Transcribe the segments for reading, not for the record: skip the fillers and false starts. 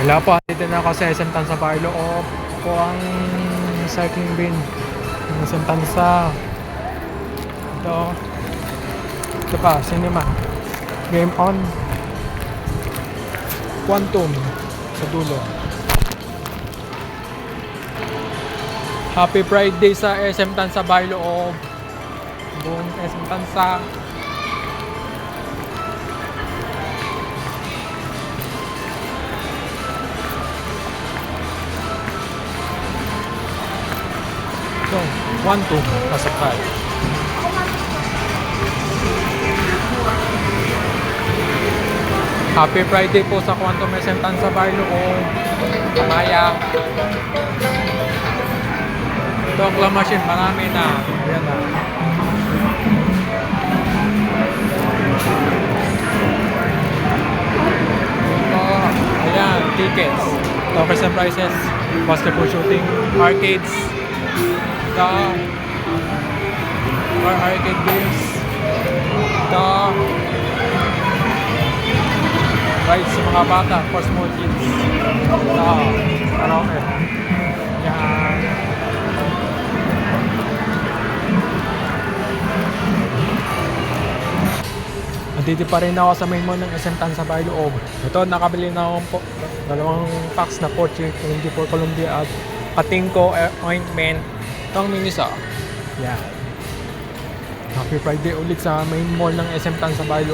Wala po, dito na ako sa SM Tansa Barlo o po ang cycling bin ng SM Tansa. Ito pa, cinema. Game on. Quantum sa dulo. Happy Friday sa SM Tansa Barlo o buong SM Tansa. So, 1-2 pasakay. Happy Friday po sa Quantum SM Tansa Barlo o Kamaya. Ito ang claw machine, marami na. Ayan na. Ito, ayan, tickets. Offers and prices. Basketball shooting, arcades. Ito, or arcade games. Ito, rides sa mga bata for small kids. Ito, karaoke. Yan. Nandito pa rin ako sa main mall ng SM Tansa Barlo. Ito, nakabili na ako po dalawang packs na Poche, for Columbia at Patingko ointment. Ito ang minisa. Yan. Happy Friday ulit sa main mall ng SM Tansa Barlo.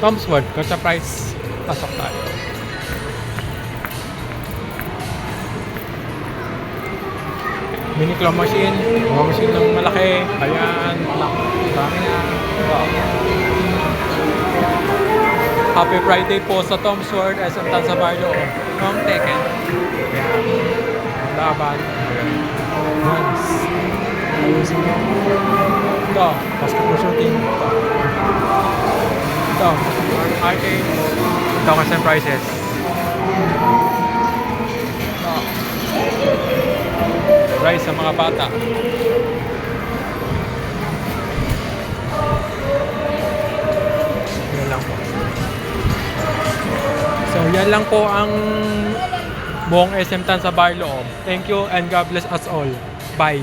Tom's World, Katsa Price, pasok tayo. Mini claw machine, claw machine ng malaki. Ayan, dami na. Wow. Happy Friday po sa Tom's World, SM Tansa Barlo. From Tekken. Ayan. Ang laban. Guns. Ayusin mo. Ito, basketball shooting. Ito, arcade. Ito kasi prices. Ito. Rice sa mga bata. Yan lang po. So, yan lang po ang buong SM Tansa Barlo. Thank you and God bless us all. Bye.